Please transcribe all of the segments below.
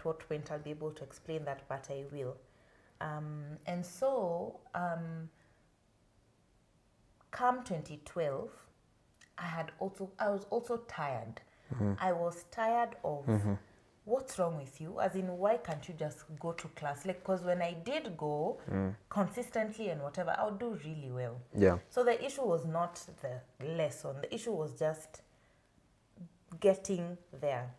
at what point I'll be able to explain that, but I will. And so, come 2012, I was also tired. I was tired of what's wrong with you? As in, why can't you just go to class? Like, because when I did go consistently and whatever, I would do really well. Yeah. So the issue was not the lesson. The issue was just getting there.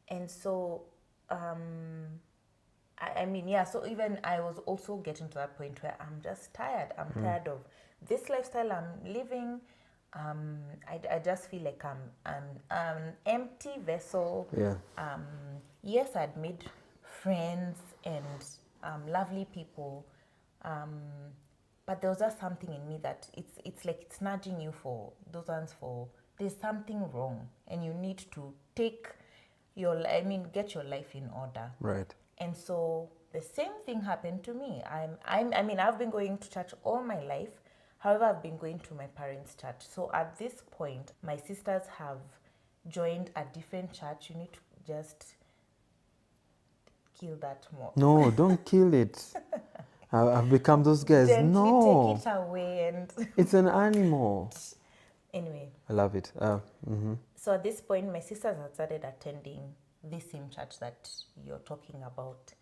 And so, I mean, yeah, so even I was also getting to that point where I'm just tired. I'm tired of this lifestyle I'm living. I just feel like I'm an empty vessel. Yeah. Yes, I'd made friends and lovely people, but there was just something in me that it's like it's nudging you for those ones for there's something wrong and you need to get your life in order. Right. And so the same thing happened to me. I mean, I've been going to church all my life. However, I've been going to my parents' church. So at this point, my sisters have joined a different church. You need to just kill that more. No, don't kill it. I've become those guys. Gently No. take it away and It's an animal. anyway. I love it. So at this point, my sisters had started attending this same church that you're talking about.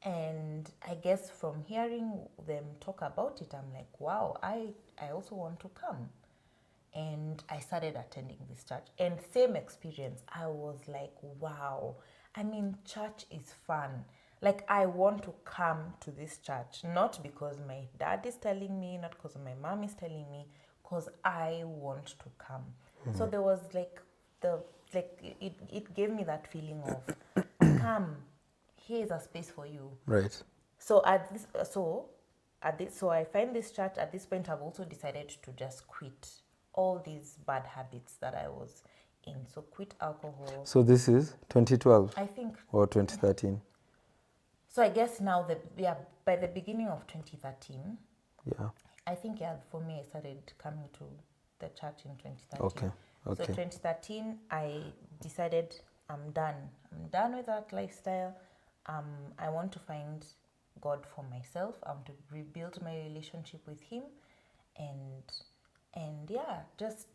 And I guess from hearing them talk about it, I'm like, wow, I also want to come. And I started attending this church. And same experience, I was like, wow. I mean, church is fun. Like, I want to come to this church, not because my dad is telling me, not because my mom is telling me, because I want to come. So there was it gave me that feeling of, come, here's a space for you. Right. So I find this church. At this point, I've also decided to just quit all these bad habits that I was in. So quit alcohol. So this is 2012 I think. or 2013? So I guess now by the beginning of 2013. Yeah. I think for me I started coming to the church in 2013. Okay. So 2013 I decided I'm done. I'm done with that lifestyle. I want to find God for myself. I want to rebuild my relationship with Him, and yeah, just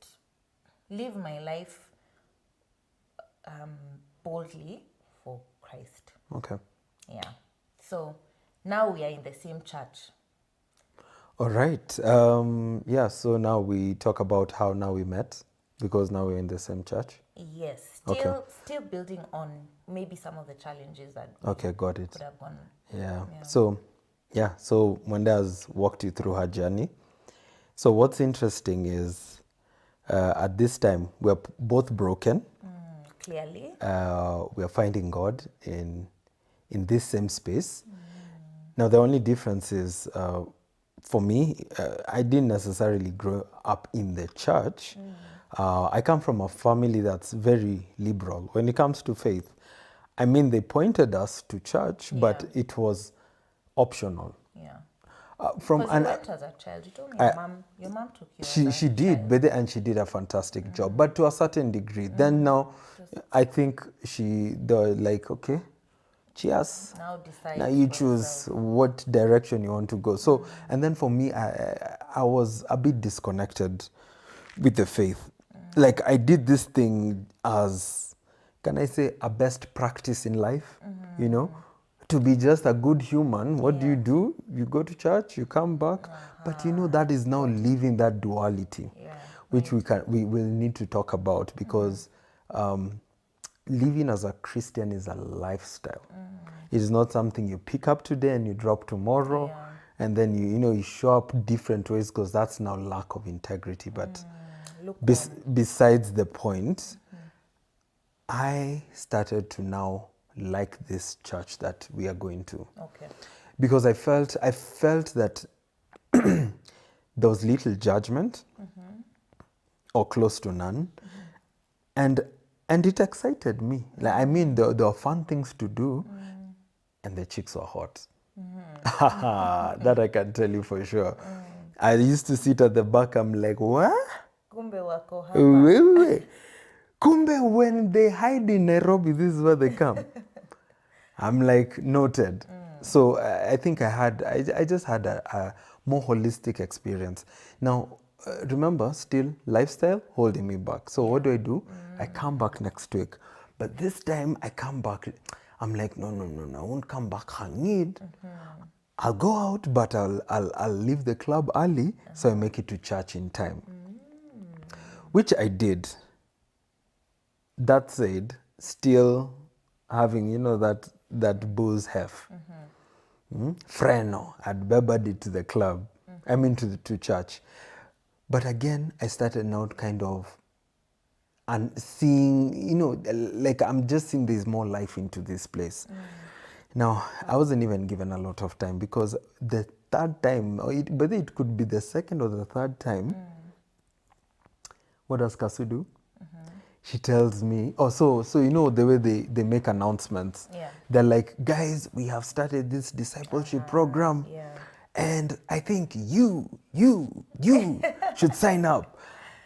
live my life boldly for Christ. Okay. Yeah. So now we are in the same church. All right. Yeah, so now we talk about how now we met, because now we're in the same church. Yes. Okay. Still building on maybe some of the challenges that Okay, got it. could have gone. Yeah. Yeah. So Mwende has walked you through her journey. So what's interesting is at this time, we're both broken. Clearly. We are finding God in this same space. Now, the only difference is, for me, I didn't necessarily grow up in the church. I come from a family that's very liberal when it comes to faith. I mean, they pointed us to church, but it was optional. Yeah. From Because you went as a child. You told me your mom took you. She did, and she did a fantastic job, but to a certain degree. Then now, I think they're like, okay, cheers. Now decide. Now you choose what direction you want to go. So, and then for me, I was a bit disconnected with the faith. Like, I did this thing as, can I say, a best practice in life, you know? To be just a good human, what do? You go to church, you come back, but you know, that is now living that duality, which we will need to talk about, because living as a Christian is a lifestyle. It is not something you pick up today and you drop tomorrow, and then you show up different ways, because that's now lack of integrity. But besides the point, I started to now like this church that we are going to. Okay. Because I felt that there was little judgment, or close to none, and it excited me. Like, I mean, there were fun things to do, and the chicks were hot. That I can tell you for sure. I used to sit at the back. I'm like, what? Kumbe wako hapa. Kumbe when they hide in Nairobi, this is where they come. I'm like, noted. So I think I just had a more holistic experience. Now, remember, still lifestyle holding me back. So what do? I come back next week. But this time I come back, I'm like, no, I won't come back hanged. I'll go out, but I'll leave the club early so I make it to church in time. Which I did. That said, still having, that booze hef. Freno, I'd bebered it to the club. I mean to church. But again, I started now kind of and seeing, like I'm just seeing there's more life into this place. Now, I wasn't even given a lot of time because the third time, whether it could be the second or the third time, what does Kasu do? She tells me, so the way they make announcements. Yeah. They're like, guys, we have started this discipleship program. Yeah. And I think you should sign up.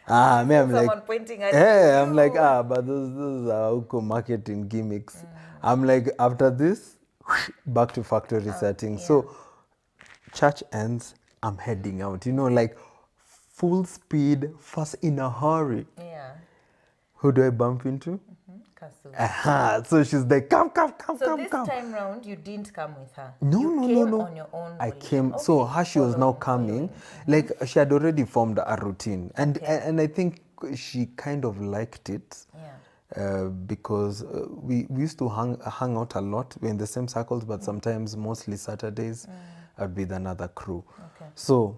Me, I'm Someone like, pointing at yeah, you. I'm like, but those are Uko marketing gimmicks. I'm like, after this, back to factory setting. Yeah. So church ends, I'm heading out, like full speed, fast in a hurry. Yeah. Who do I bump into? Kasu. So she's like, come. So this time round, you didn't come with her. No, you no, came no. on your own. I volition. came. Okay. So how she was now coming, like she had already formed a routine, and I think she kind of liked it. Yeah. Because we used to hang out a lot. We're in the same circles, but sometimes, mostly Saturdays, I'd be with another crew. Okay. So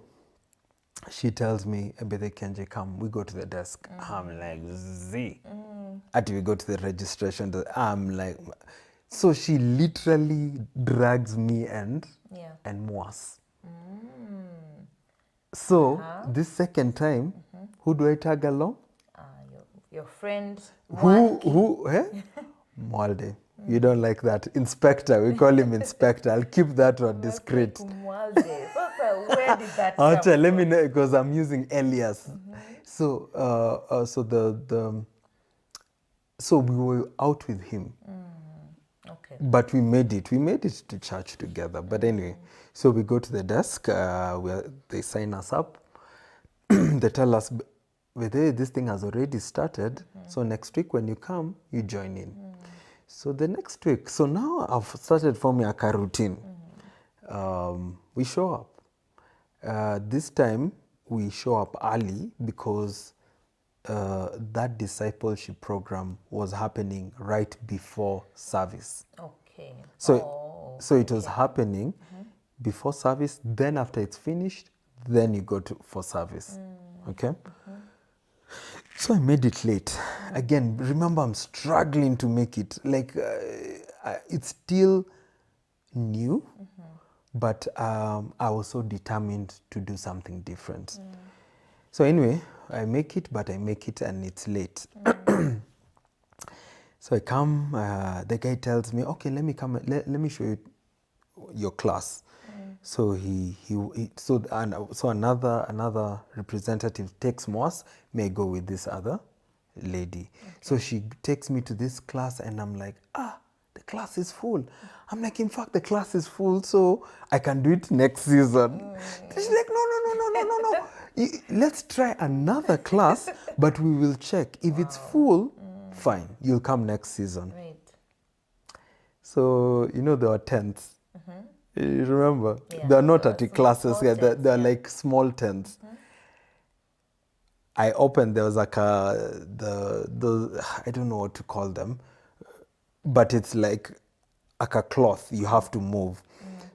she tells me, Ebede Kenjie, come, we go to the desk. I'm like, Z. Until we go to the registration, I'm like, so she literally drags me and Mwas. So this second time, who do I tag along? Your friend. Who? Mwende. You don't like that. Inspector. We call him Inspector. I'll keep that one discreet. Where did that I'll come tell. Let from? me know because I'm using alias. So, so we were out with him. Okay. But we made it. We made it to church together. But anyway, so we go to the desk. They sign us up. They tell us, this thing has already started. So next week when you come, you join in. So the next week, so now I've started forming a routine. We show up. This time we show up early because that discipleship program was happening right before service. Okay. So it was happening before service. Then after it's finished, then you go for service. Okay. So I made it late. Again, remember I'm struggling to make it. Like it's still new, but I was so determined to do something different. So anyway, I make it, but I make it and it's late. So I come, the guy tells me, okay, let me come, let me show you your class. So so another representative takes Moss, may go with this other lady. So she takes me to this class and I'm like, the class is full. I'm like, in fact, the class is full, so I can do it next season. She's like, no. Let's try another class, but we will check. If it's full, fine, you'll come next season. Right. So, there were tents. You remember? Yeah. They're not at the classes here. tents, They're like small tents. I opened, there was like I don't know what to call them, but it's like a cloth you have to move.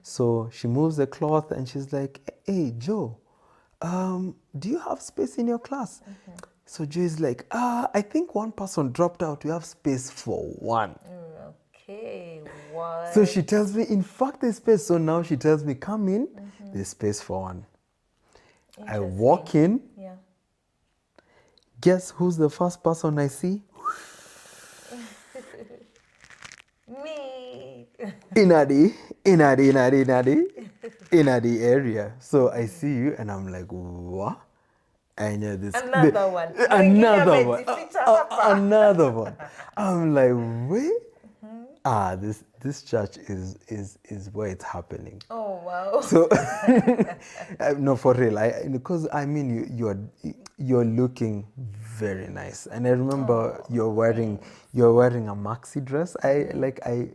So she moves the cloth and she's like, hey, Joe, do you have space in your class? So Joe is like, I think one person dropped out. We have space for one. Okay, what? So she tells me, in fact, there's space. So now she tells me, come in, there's space for one. I walk in. Yeah. Guess who's the first person I see? Me. In the area. So I see you and I'm like, what? I know this. Another one. Another one. I'm like, wait. this church is where it's happening. Oh, wow. So no, for real. Because I mean you're looking very nice, and I remember you're wearing a maxi dress. I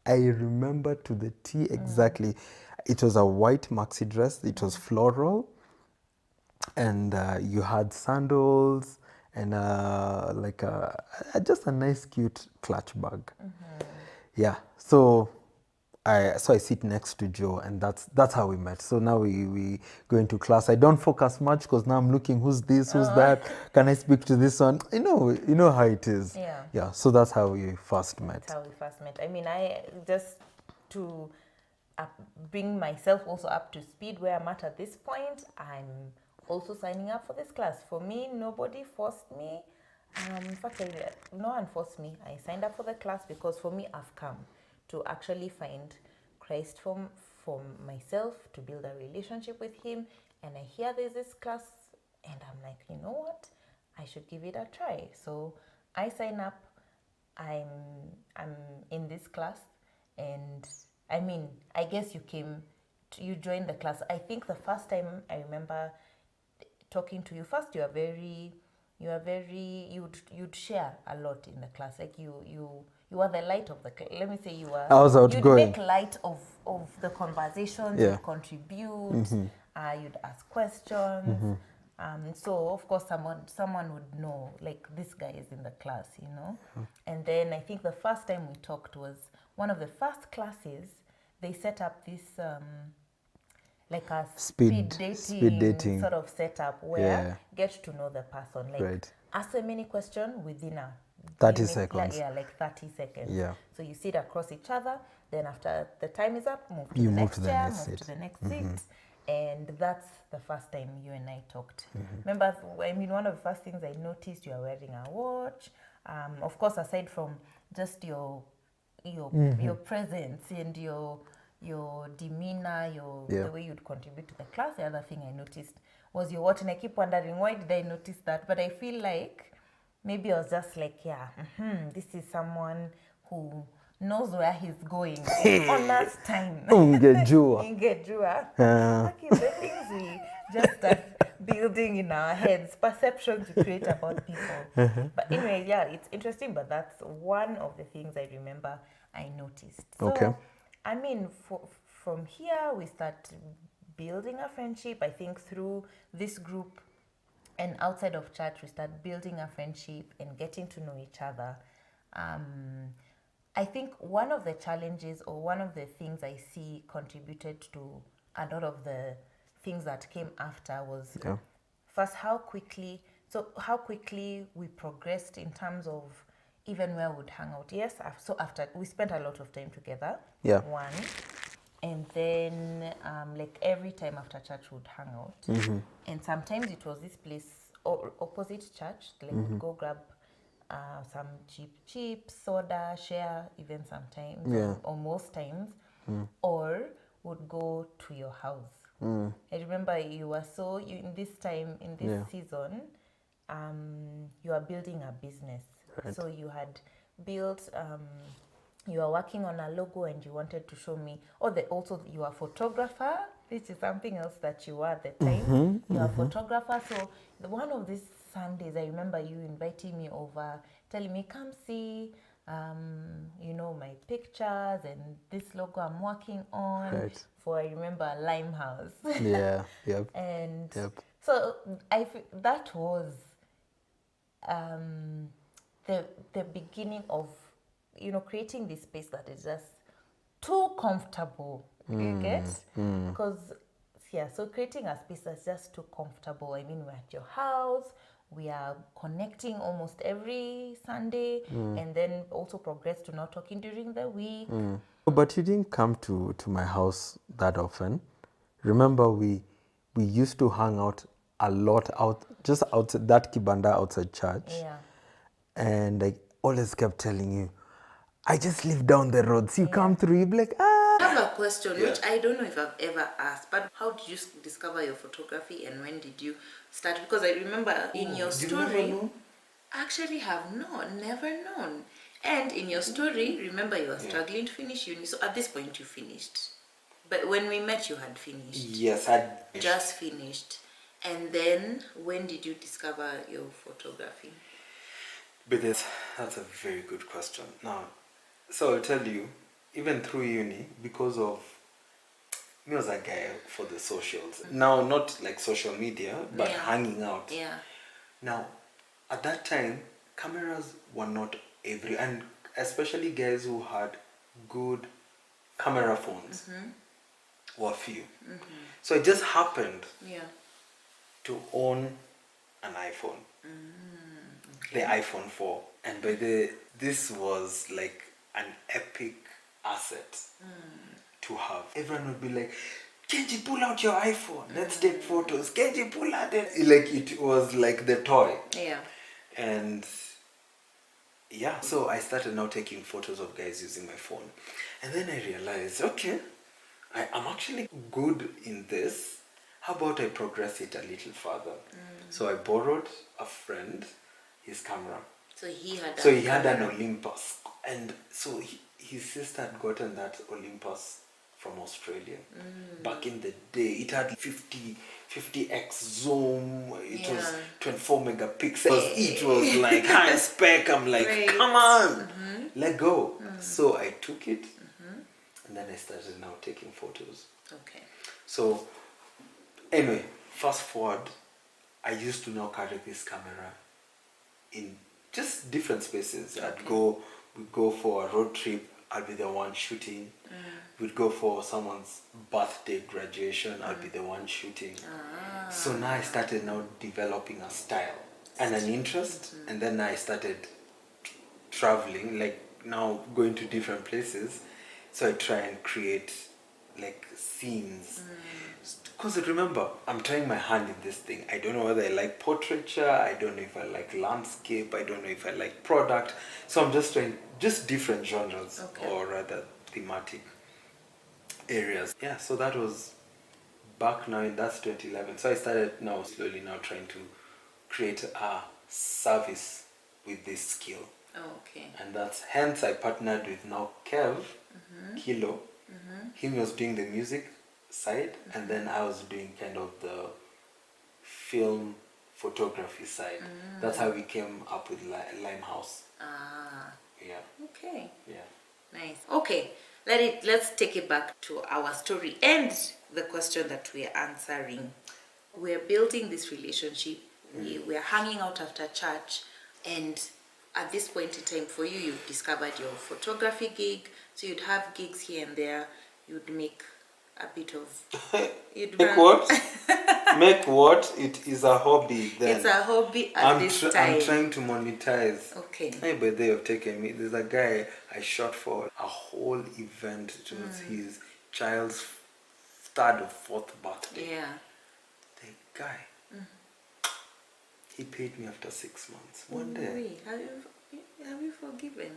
remember to the T exactly. It was a white maxi dress. It was floral, and you had sandals and just a nice cute clutch bag. Yeah. So I sit next to Joe, and that's how we met. So now we go into class. I don't focus much because now I'm looking, who's this, who's that? Can I speak to this one? You know how it is. Yeah. Yeah. So that's how we first met. That's how we first met. I mean, I just to bring myself also up to speed where I'm at this point, I'm also signing up for this class. For me, nobody forced me. In fact, no one forced me. I signed up for the class because for me, I've come to actually find Christ for myself, to build a relationship with Him. And I hear there's this class, and I'm like, you know what? I should give it a try. So I sign up. I'm in this class, and I mean, I guess you joined the class. I think the first time I remember talking to you, first you'd share a lot in the class. Like you were the light of the class. Let me say I was you'd outgoing. make light of the conversations. Yeah. You'd contribute. You'd ask questions. So of course someone would know, like, this guy is in the class, you know. And then I think the first time we talked was one of the first classes. They set up this like a speed dating sort of setup where get to know the person, like ask them any question within a 30 seconds. like 30 seconds. Yeah. So you sit across each other, then after the time is up, move to You the move next to the chair, next move seat. to the next seat. And that's the first time you and I talked. Remember, I mean, one of the first things I noticed, you are wearing a watch. Of course, aside from just your presence and your demeanor, the way you'd contribute to the class, the other thing I noticed was your watch. And I keep wondering, why did I notice that? But I feel like maybe I was just like, this is someone who knows where he's going. Honest time. Ungejua. Ingejua. Okay, the things we just start building in our heads, perceptions we create about people. But anyway, yeah, it's interesting, but that's one of the things I remember I noticed. So, Okay. I mean, from here, we start building a friendship, I think, through this group. And outside of church, we start building a friendship and getting to know each other. I think one of the challenges, or one of the things I see contributed to a lot of the things that came after, was first how quickly we progressed in terms of even where we'd hang out. Yes, so after we spent a lot of time together. Yeah. One. And then, like, every time after church, we'd hang out. And sometimes it was this place, opposite church. Like, we'd go grab some cheap soda, share, even sometimes, or most times. Or would go to your house. I remember you were in this season, you are building a business. Right. So you had built... you are working on a logo and you wanted to show me. Also, you are a photographer. This is something else that you were at the time. You are a photographer. So one of these Sundays, I remember you inviting me over, telling me, come see, my pictures and this logo I'm working on for, I remember, Limehouse. Yeah, yep. And so that was the beginning of, creating this space that is just too comfortable. You get? Because, so creating a space that's just too comfortable. I mean, we're at your house, we are connecting almost every Sunday, and then also progress to not talking during the week. But you didn't come to my house that often. Remember, we used to hang out a lot just outside that kibanda outside church. Yeah. And I always kept telling you, I just live down the road. So you come through, you be like, ah. I have a question, which I don't know if I've ever asked, but how did you discover your photography and when did you start? Because I remember in your story, I actually have never known. And in your story, remember you were struggling to finish uni. So at this point you finished. But when we met you had finished. Yes, I Just finished. And then when did you discover your photography? But that's a very good question. Now, so I'll tell you, even through uni, because of me was a guy for the socials. Now, not like social media, but hanging out. Yeah. Now, at that time, cameras were not and especially guys who had good camera phones were few. So it just happened to own an iPhone, the iPhone 4, and this was like an epic asset to have. Everyone would be like, Kenjie, pull out your iPhone, let's take photos. Kenjie, pull out it. Like it was like the toy. Yeah. And yeah, so I started now taking photos of guys using my phone. And then I realized, okay, I'm actually good in this. How about I progress it a little further? So I borrowed a friend his camera. So he had So he had an Olympus. And so his sister had gotten that Olympus from Australia. Back in the day, it had 50x zoom. It was 24 megapixels. It was like high spec. I'm like, come on, let go. So I took it, and then I started now taking photos. Okay. So anyway, fast forward, I used to now carry this camera in just different spaces. We'd go for a road trip, I'll be the one shooting. We'd go for someone's birthday graduation, I'll be the one shooting. So now I started now developing a style and an interest, and then I started traveling, like now going to different places. So I try and create like scenes. Because remember, I'm trying my hand in this thing. I don't know whether I like portraiture, I don't know if I like landscape, I don't know if I like product. So I'm just trying just different genres, or rather thematic areas. Yeah, so that was back now, that's 2011. So I started now slowly now trying to create a service with this skill. Okay. And that's hence I partnered with now Kev, Kilo. Him was doing the music side, and then I was doing kind of the film photography side. That's how we came up with Limehouse. Yeah. Okay. Yeah. Nice. Okay. Let's take it back to our story and the question that we're answering. We're building this relationship. We're hanging out after church, and at this point in time for you, you've discovered your photography gig. So you'd have gigs here and there. You'd make a bit of... Make what? Make what? It is a hobby then. It's a hobby at this time. I'm trying to monetize. Okay. Hey, but they have taken me. There's a guy I shot for a whole event. It was his child's 3rd or 4th birthday. Yeah. The guy, he paid me after 6 months. One day. Wait, have you forgiven?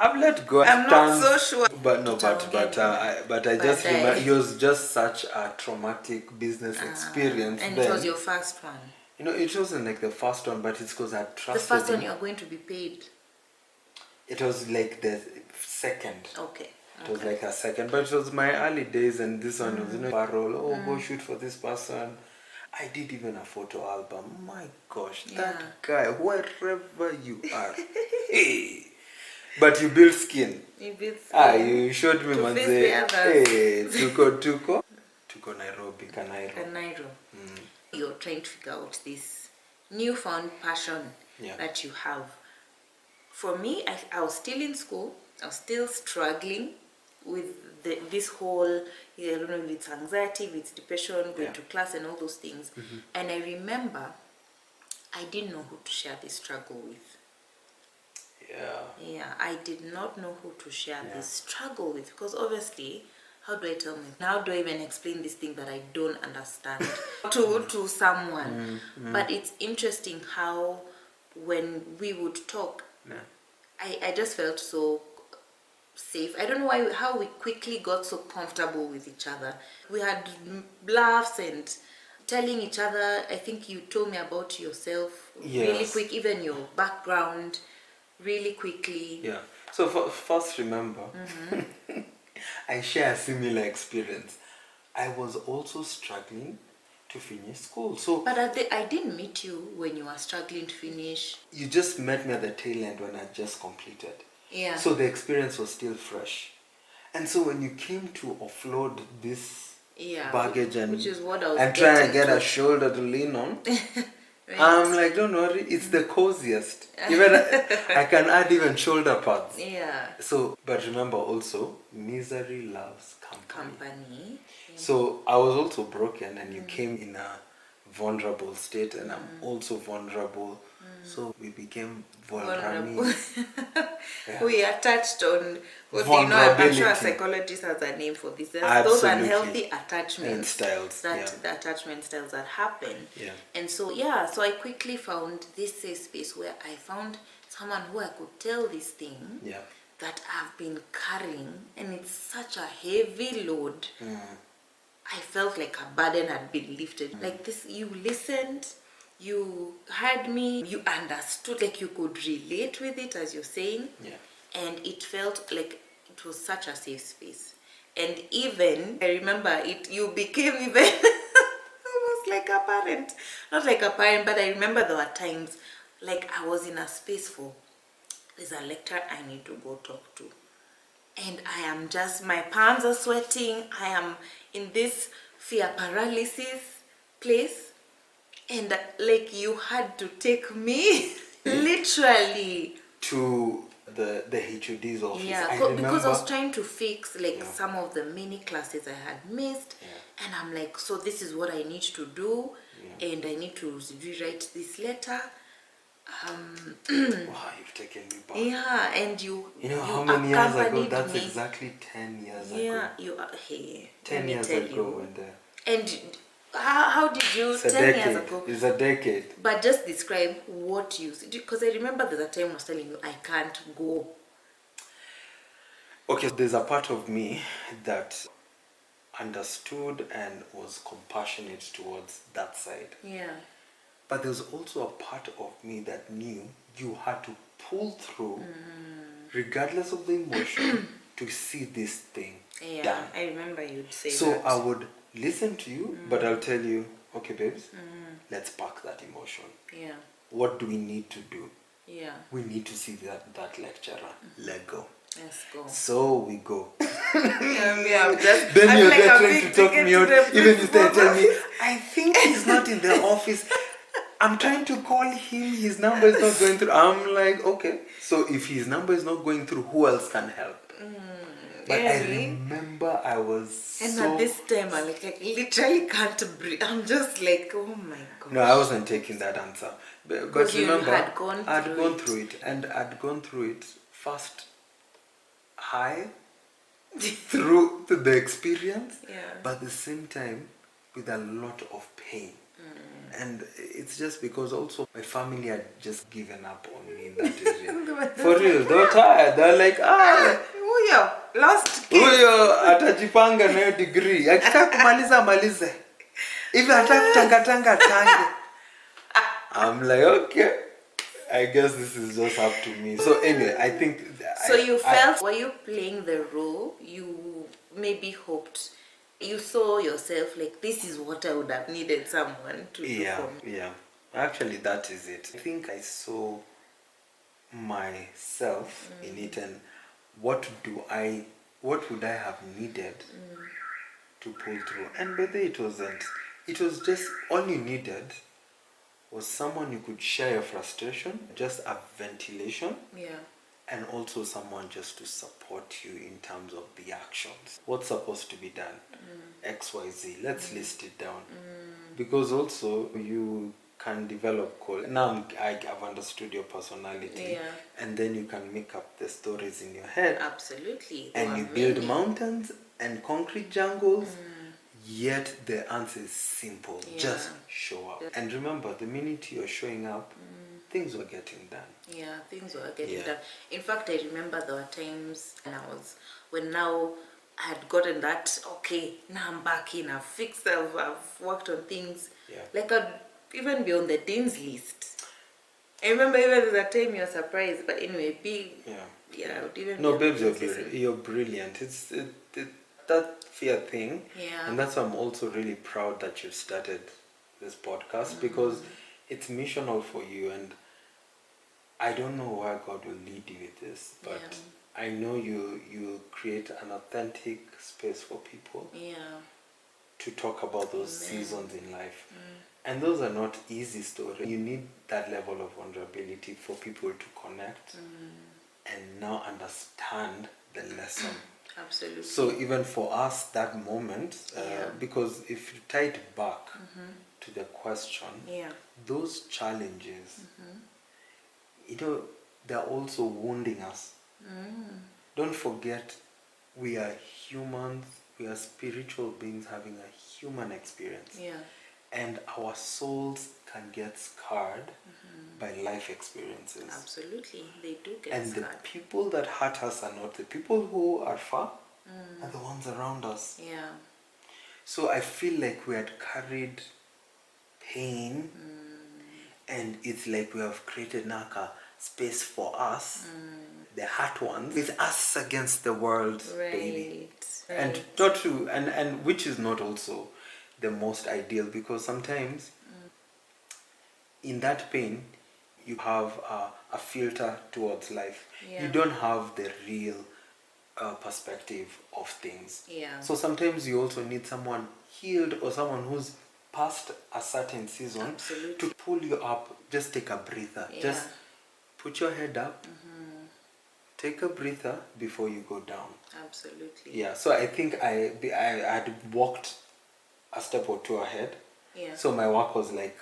I've let go. I'm not so sure. But no, but I just remember it was just such a traumatic business experience. And then. it was your first one. You know, it wasn't like the first one, but it's because I trusted The first one him. you are going to be paid. It was like the second. Okay. It was like a second, but it was my early days, and this one was, you know, parole. Oh, go shoot for this person. I did even a photo album. My gosh, that guy, wherever you are, hey. But you build skin. You build skin. You showed me, man. Hey, tuko Nairobi, Kanairo. You're trying to figure out this newfound passion that you have. For me, I was still in school. I was still struggling with this whole, I don't know if it's anxiety, if it's depression, going to class and all those things. And I remember I didn't know who to share this struggle with. Yeah, I did not know who to share this struggle with, because obviously, how do I tell me? How do I even explain this thing that I don't understand to someone? But it's interesting how when we would talk, I just felt so safe. I don't know how we quickly got so comfortable with each other. We had laughs and telling each other. I think you told me about yourself really quick, even your background really quickly. Yeah. So first remember, I share a similar experience. I was also struggling to finish school. So, but I didn't meet you when you were struggling to finish. you just met me at the tail end when I just completed. Yeah. So the experience was still fresh. And so when you came to offload this baggage and, which is what I was and try and get getting a shoulder to lean on, Right. I'm like, don't worry, it's the coziest. Even I can add even shoulder pads. Yeah. So, but remember also, misery loves company. Yeah. So I was also broken, and you came in a vulnerable state, and I'm also vulnerable. So we became vulnerable. Yeah. We are touched on what I'm sure a psychologist has a name for this. There's those unhealthy attachment and styles the attachment styles that happen. Yeah. And so so I quickly found this safe space where I found someone who I could tell this thing that I've been carrying, and it's such a heavy load. I felt like a burden had been lifted. Like this, you listened, you heard me, you understood, like you could relate with it, as you're saying. Yeah. And it felt like it was such a safe space. And even, I remember you became even almost like a parent. Not like a parent, but I remember there were times like I was in a space there's a lecturer I need to go talk to. And I am just, my palms are sweating. I am in this fear paralysis place. And like you had to take me literally to the HOD's office. Yeah, because I was trying to fix like some of the mini classes I had missed. And I'm like, so this is what I need to do. And I need to rewrite this letter. Wow, you've taken me back. Yeah, and you know how many years ago? That's me. Exactly 10 years ago. Yeah, you are hey. 10 years ago when And how did you it's 10 years ago? It's a decade. But just describe what you, because I remember there's a time I was telling you I can't go. Okay, there's a part of me that understood and was compassionate towards that side. Yeah. But there's also a part of me that knew you had to pull through, regardless of the emotion, to see this thing done. I remember you'd say so that. I would listen to you, but I'll tell you, okay, babes, let's park that emotion. Yeah. What do we need to do? Yeah. We need to see that lecturer. Let go. Let's go. So we go. Then you're there trying to talk me out. Even if they tell me, I think he's not in the office. I'm trying to call him. His number is not going through. I'm like, okay. So if his number is not going through, who else can help? But I remember I was at this time, I like literally can't breathe. I'm just like, oh my god. No, I wasn't taking that answer. But remember, I'd gone through it. And I'd gone through it first high through the experience, but at the same time with a lot of pain. And it's just because also my family had just given up on me in that area. For real, they were tired. They were like, huyo lost kid. Huyo atajipanga na hiyo degree. Akitaka kumaliza malize. Hivi ataka kutangatanga tange. I'm like, okay. I guess this is just up to me. So anyway, I think... So you felt, were you playing the role? You maybe hoped, you saw yourself like, this is what I would have needed someone to do for me. Yeah. Actually, that is it. I think I saw myself in it, and what would I have needed to pull through. And by the way, it wasn't. It was just, all you needed was someone you could share your frustration, just a ventilation. Yeah. And also someone just to support you in terms of the actions. What's supposed to be done? X, Y, Z. Let's list it down. Because also you can develop now I've understood your personality. Yeah. And then you can make up the stories in your head. Absolutely. And you build mountains and concrete jungles. Yet the answer is simple. Just show up. And remember, the minute you're showing up, things were getting done. Yeah, things were getting done. In fact, I remember there were times when now I had gotten that, okay, now I'm back in, I've fixed, I've worked on things. Yeah. Like I'd even be on the dean's list. I remember even that time you were surprised, but anyway, I would even No, be babes, you're brilliant. It's that fear thing, yeah, and that's why I'm also really proud that you started this podcast because it's missional for you, and I don't know where God will lead you with this, but I know you create an authentic space for people to talk about those seasons in life. And those are not easy stories. You need that level of vulnerability for people to connect and now understand the lesson. Absolutely. So even for us, that moment, because if you tie it back to the question, those challenges, they're also wounding us. Don't forget, we are humans, we are spiritual beings having a human experience. And our souls can get scarred by life experiences. Absolutely, they do get and scarred. The people that hurt us are not the people who are far, are the ones around us. So I feel like we had carried pain, and it's like we have created now a space for us, the hurt ones, with us against the world, baby. And not to, and which is not also the most ideal, because sometimes in that pain you have a filter towards life. You don't have the real perspective of things. So sometimes you also need someone healed or someone who's past a certain season to pull you up. Just take a breather. Just put your head up. Take a breather before you go down. Absolutely. Yeah. So I think I had walked a step or two ahead. So my work was like,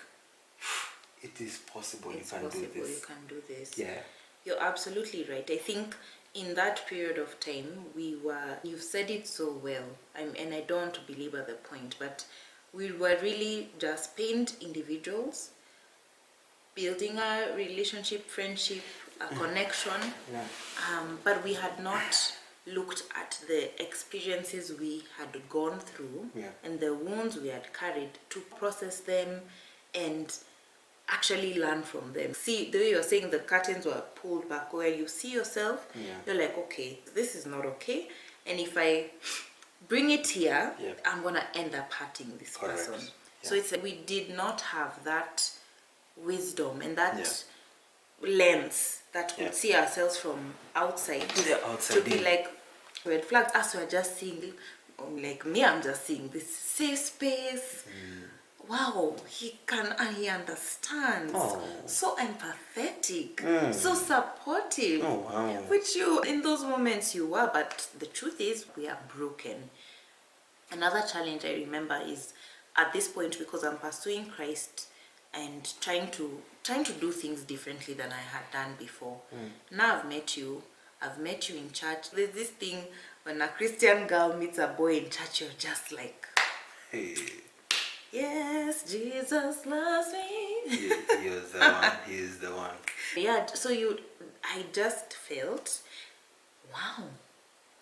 it is possible. You can do this. You can do this. Yeah. You're absolutely right. I think in that period of time, you've said it so well, and I don't want to belabor the point, but we were really just pained individuals, building a relationship, friendship, a connection, but we had not looked at the experiences we had gone through and the wounds we had carried to process them and actually learn from them. See, the way you're saying the curtains were pulled back, where you see yourself, you're like, okay, this is not okay. And if I bring it here, I'm going to end up hurting this person. So it's like we did not have that wisdom and that lens that could see ourselves from outside, to be like red flags. Us, we're just seeing, like me, I'm just seeing this safe space. Wow, he understands. So empathetic, so supportive. Which you, in those moments you were, but the truth is we are broken. Another challenge I remember is at this point, because I'm pursuing Christ and trying to do things differently than I had done before. Now I've met you in church. There's this thing when a Christian girl meets a boy in church, you're just like, hey. Yes, Jesus loves me. He is the one. He is the one. Yeah, so I just felt, wow,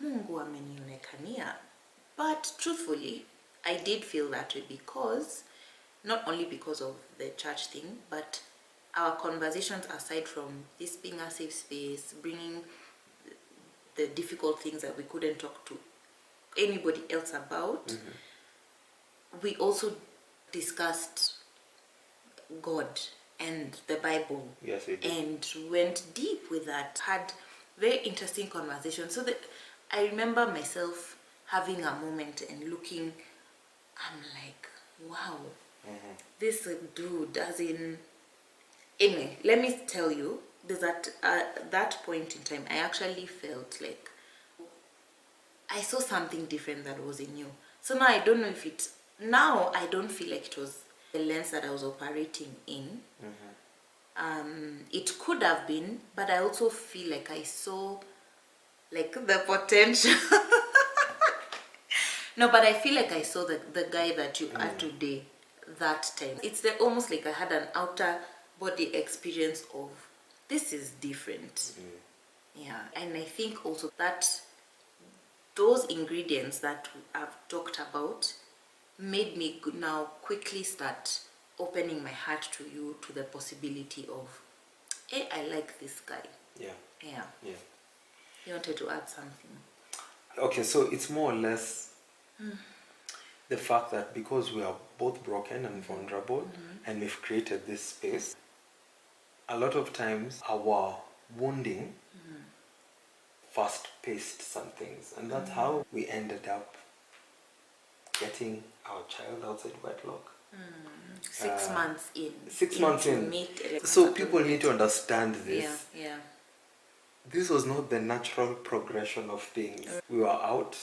Mungu amenionekania. But truthfully, I did feel that way because, not only because of the church thing, but our conversations, aside from this being a safe space, bringing the difficult things that we couldn't talk to anybody else about, we also discussed God and the Bible. Yes, we did. And went deep with that. Had very interesting conversations. So that I remember myself having a moment and looking, I'm like, wow, this dude, as in, anyway, let me tell you, there's that point in time, I actually felt like I saw something different that was in you. So now I don't know if now I don't feel like it was the lens that I was operating in. It could have been, but I also feel like I saw like the potential. No, but I feel like I saw the guy that you are today that time. It's almost like I had an outer body experience of, this is different. Yeah, and I think also that those ingredients that I've talked about made me now quickly start opening my heart to you, to the possibility of hey, I like this guy. Yeah. Yeah. Yeah. You wanted to add something. Okay, so it's more or less the fact that because we are both broken and vulnerable, and we've created this space, a lot of times our wounding fast-paced some things, and that's how we ended up getting our child outside wedlock. 6 months in. 6 months in. Meet So people need to understand this. Yeah. This was not the natural progression of things. We were out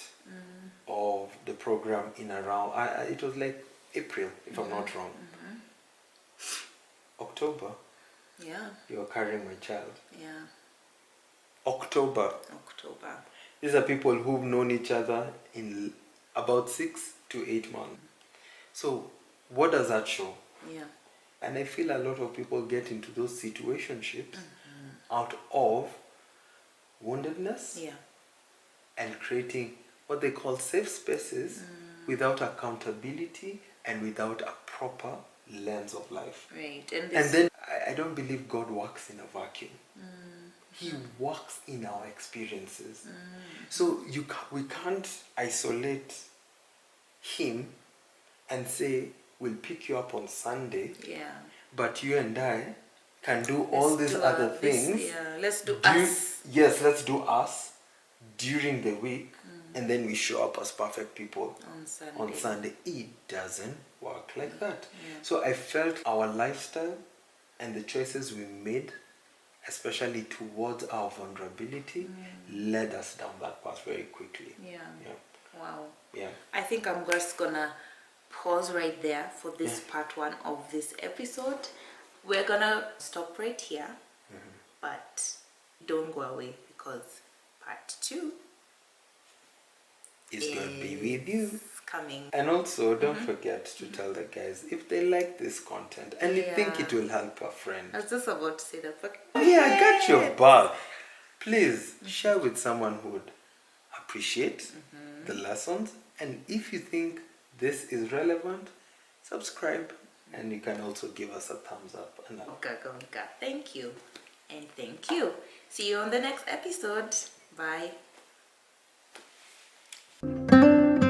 of the program in around, it was like April, if I'm not wrong. October, Yeah. you were carrying my child. Yeah. October. These are people who've known each other in about 6 to 8 months. So what does that show? Yeah. And I feel a lot of people get into those situationships out of woundedness and creating what they call safe spaces without accountability and without a proper lens of life. Right. And then I don't believe God works in a vacuum. He works in our experiences. So we can't isolate him and say, we'll pick you up on Sunday, but you and I can do all these other things. Let's do us. Yes, let's do us during the week, and then we show up as perfect people on Sunday. It doesn't work like that. So I felt our lifestyle and the choices we made, especially towards our vulnerability, led us down that path very quickly. Wow. Yeah. I think I'm just gonna pause right there for this part 1 of this episode. We're gonna stop right here, but don't go away because part 2 is going to be with you. Coming. And also, don't forget to tell the guys if they like this content and you think it will help a friend. I was just about to say that. But yeah, I got your back. Please share with someone who would appreciate the lessons. And if you think this is relevant, subscribe. And you can also give us a thumbs up. And thank you. And thank you. See you on the next episode. Bye.